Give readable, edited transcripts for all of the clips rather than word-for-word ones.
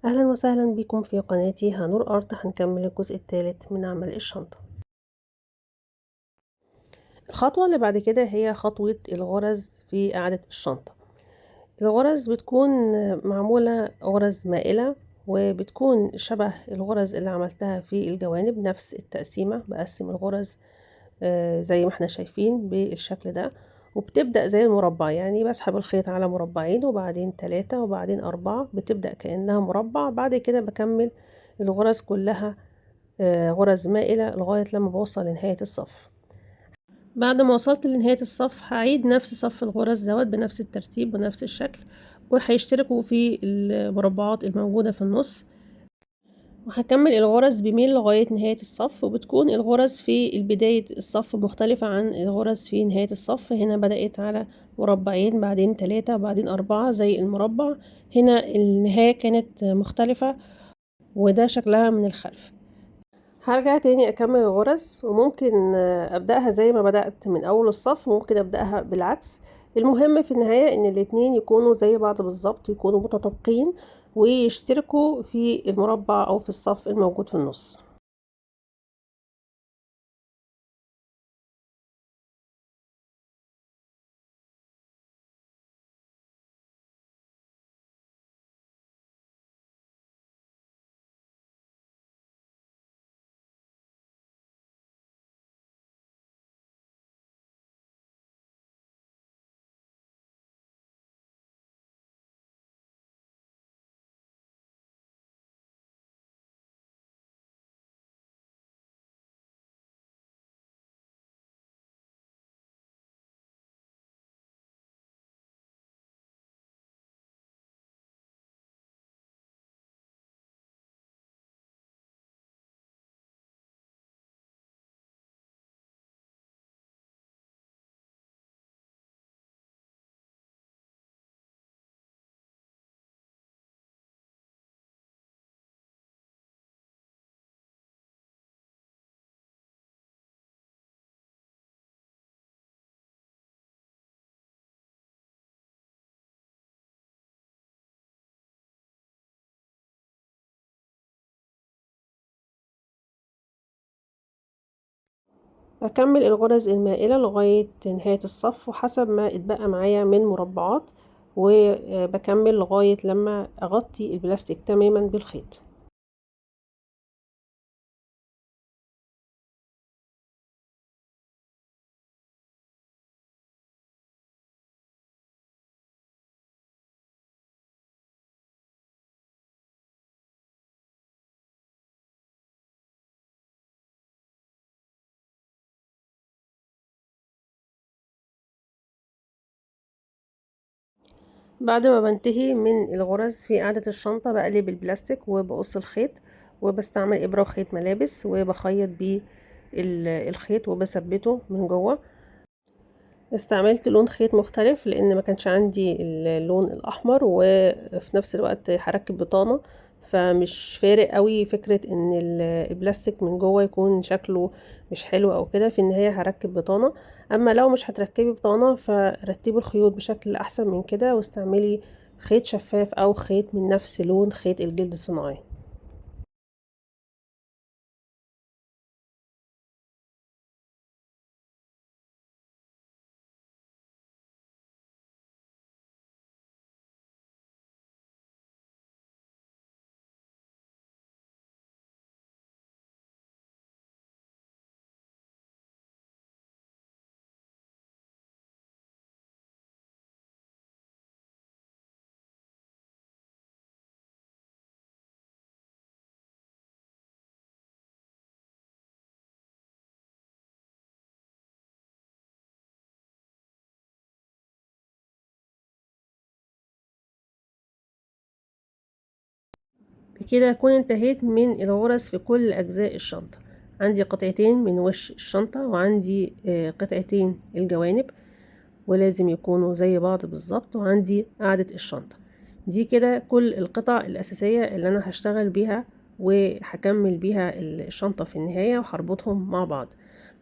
أهلا وسهلا بكم في قناتي هانور أرت. هنكمل الجزء الثالث من عمل الشنطة. الخطوة اللي بعد كده هي خطوة الغرز في قاعدة الشنطة. الغرز بتكون معمولة غرز مائلة، وبتكون شبه الغرز اللي عملتها في الجوانب، نفس التقسيمة. بقسم الغرز زي ما احنا شايفين بالشكل ده، وبتبدأ زي المربع، يعني بسحب الخيط على مربعين وبعدين 3 وبعدين 4، بتبدأ كأنها مربع. بعد كده بكمل الغرز كلها غرز مائلة لغاية لما بوصل لنهاية الصف. بعد ما وصلت لنهاية الصف هعيد نفس صف الغرز دوت بنفس الترتيب ونفس الشكل، وهيشتركوا في المربعات الموجودة في النص، وهكمل الغرز بميل لغاية نهاية الصف. وبتكون الغرز في بداية الصف مختلفة عن الغرز في نهاية الصف. هنا بدأت على مربعين، بعدين 3 بعدين 4 زي المربع. هنا النهاية كانت مختلفة، وده شكلها من الخلف. هرجع تاني اكمل الغرز، وممكن ابدأها زي ما بدأت من اول الصف، ممكن ابدأها بالعكس. المهم في النهاية ان الاتنين يكونوا زي بعض بالظبط، يكونوا متطابقين ويشتركوا في المربع او في الصف الموجود في النص. بكمل الغرز المائلة لغاية نهاية الصف، وحسب ما اتبقى معايا من مربعات، وبكمل لغاية لما اغطي البلاستيك تماما بالخيط. بعد ما بنتهي من الغرز في قاعدة الشنطة بقلب البلاستيك وبقص الخيط، وبستعمل إبرة وخيط ملابس، وبخيط بيه الخيط وبثبته من جوه. استعملت لون خيط مختلف لان ما كانش عندي اللون الاحمر، وفي نفس الوقت هركب بطانة، فمش فارق قوي فكرة ان البلاستيك من جوه يكون شكله مش حلو او كده. في النهاية هركب بطانة. اما لو مش هتركبي بطانة فرتبي الخيوط بشكل احسن من كده، واستعملي خيط شفاف او خيط من نفس لون خيط الجلد الصناعي. بكده أكون انتهيت من الغرز في كل أجزاء الشنطة. عندي قطعتين من وش الشنطة، وعندي قطعتين الجوانب، ولازم يكونوا زي بعض بالظبط. وعندي قاعدة الشنطة. دي كده كل القطع الأساسية اللي أنا هشتغل بيها، وهكمل بيها الشنطة في النهاية، وهربطهم مع بعض.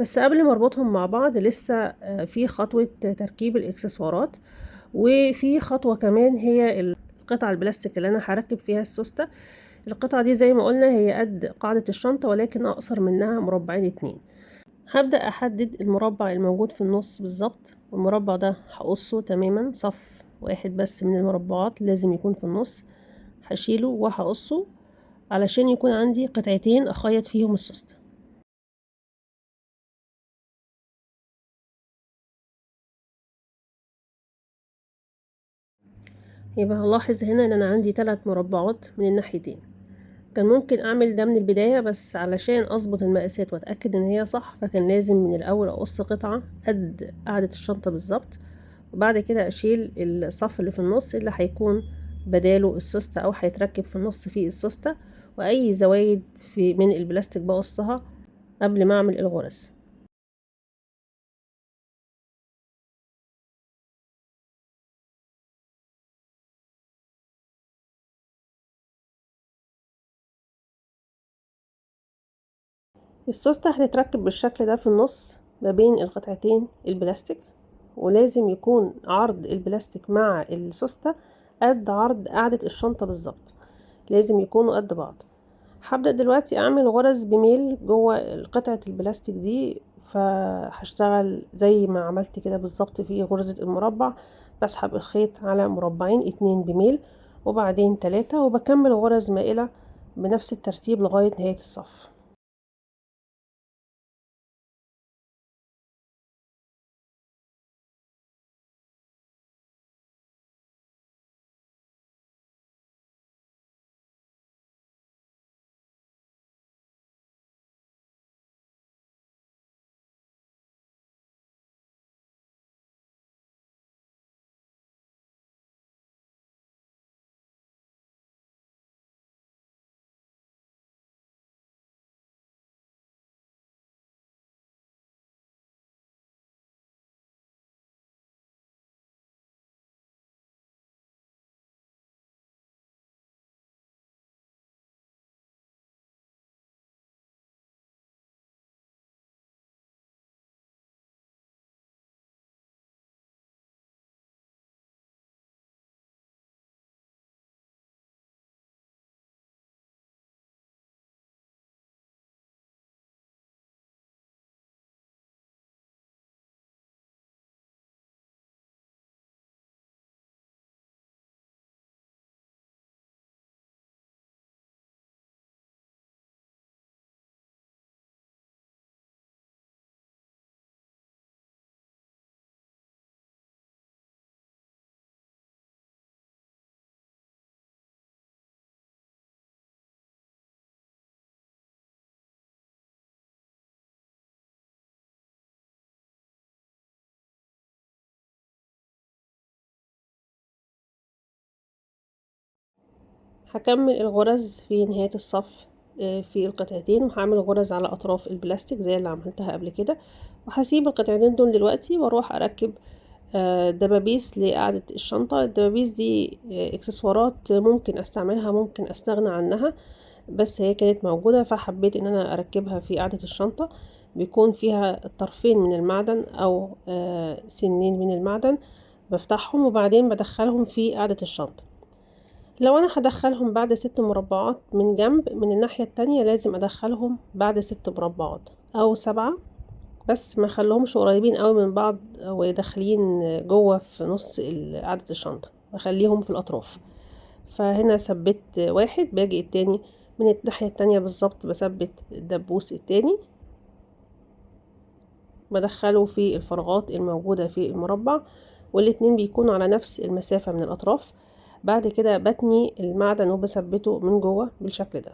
بس قبل ما اربطهم مع بعض لسه في خطوة تركيب الإكسسوارات، وفي خطوة كمان هي القطعة البلاستيك اللي انا هركب فيها السوستة. القطعة دي زي ما قلنا هي قد قاعدة الشنطة ولكن اقصر منها مربعين 2. هبدأ احدد المربع الموجود في النص بالظبط، والمربع ده هقصه تماما، صف واحد بس من المربعات لازم يكون في النص، هشيله وهقصه علشان يكون عندي قطعتين اخيط فيهم السوستة. يبقى هلاحظ هنا ان انا عندي 3 مربعات من الناحيتين. كان ممكن اعمل ده من البداية، بس علشان اظبط المقاسات واتأكد ان هي صح فكان لازم من الاول اقص قطعة قد قاعدة الشنطة بالظبط، وبعد كده اشيل الصف اللي في النص اللي هيكون بداله السوستة او هيتركب في النص فيه السوستة، واي زوايد من البلاستيك بقصها قبل ما اعمل الغرز. السوستة هتتركب بالشكل ده في النص ما بين القطعتين البلاستيك، ولازم يكون عرض البلاستيك مع السوستة قد عرض قاعدة الشنطة بالظبط، لازم يكونوا قد بعض. هبدأ دلوقتي اعمل غرز بميل جوه قطعة البلاستيك دي، فهشتغل زي ما عملت كده بالظبط في غرزة المربع، بسحب الخيط على مربعين 2 بميل وبعدين 3، وبكمل غرز مائلة بنفس الترتيب لغاية نهاية الصف. هكمل الغرز في نهاية الصف في القطعتين، وهعمل غرز على أطراف البلاستيك زي اللي عملتها قبل كده، وهسيب القطعتين دول دلوقتي واروح أركب دبابيس لقاعدة الشنطة. الدبابيس دي اكسسوارات ممكن استعملها ممكن استغنى عنها، بس هي كانت موجودة فحبيت ان انا اركبها في قاعدة الشنطة. بيكون فيها طرفين من المعدن او سنين من المعدن، بفتحهم وبعدين بدخلهم في قاعدة الشنطة. لو انا هدخلهم بعد 6 مربعات من جنب، من الناحية التانية لازم ادخلهم بعد 6 مربعات او 7، بس ما خليهمش قريبين قوي من بعض وداخلين جوه في نص قاعدة الشنطة، بخليهم في الاطراف. فهنا ثبت واحد، باجي التاني من الناحية التانية بالظبط بثبت الدبوس التاني، بدخله في الفراغات الموجودة في المربع، والاتنين بيكونوا على نفس المسافة من الأطراف. بعد كده بتني المعدن وبثبته من جوه بالشكل ده.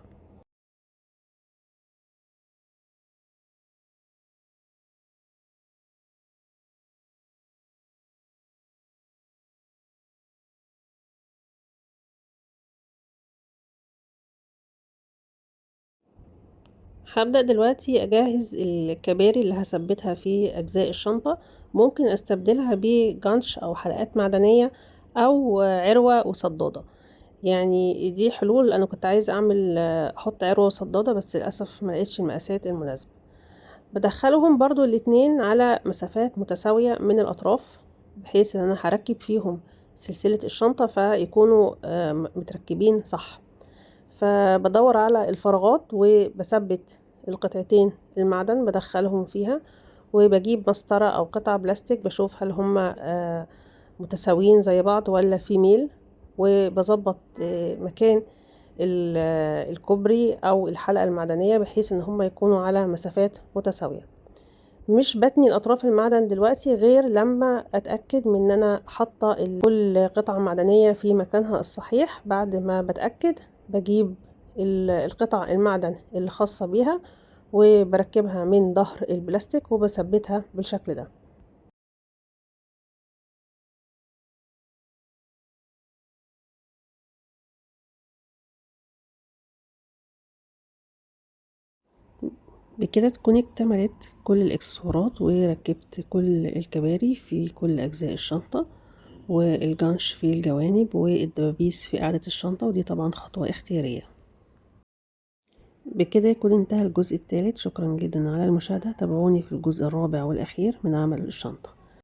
هبدأ دلوقتي أجهز الكباري اللي هثبتها في أجزاء الشنطة. ممكن أستبدلها بجانش أو حلقات معدنية أو عروة وصدادة، يعني دي حلول. أنا كنت عايز أعمل أحط عروة وصدادة بس للأسف ملقتش المقاسات المناسبة. بدخلهم برضو الاتنين على مسافات متساوية من الأطراف، بحيث إن أنا هركب فيهم سلسلة الشنطة فيكونوا متركبين صح. فبدور على الفراغات وبثبت القطعتين المعدن بدخلهم فيها، وبجيب مسطرة أو قطع بلاستيك بشوف هل هما متساويين زي بعض ولا في ميل، وبظبط مكان الكوبري أو الحلقة المعدنية بحيث إن هما يكونوا على مسافات متساوية. مش بتني الأطراف المعدن دلوقتي غير لما أتأكد من إن أنا حاطة كل قطعة معدنية في مكانها الصحيح. بعد ما بتأكد بجيب القطع المعدن اللي خاصة بيها وبركبها من ظهر البلاستيك وبثبتها بالشكل ده. بكده تكون اكتملت كل الاكسسوارات وركبت كل الكباري في كل أجزاء الشنطة، والجنش في الجوانب، والدبابيس في قاعدة الشنطة، ودي طبعا خطوة اختيارية. بكده يكون انتهى الجزء الثالث. شكرا جدا على المشاهدة، تابعوني في الجزء الرابع والأخير من عمل الشنطة.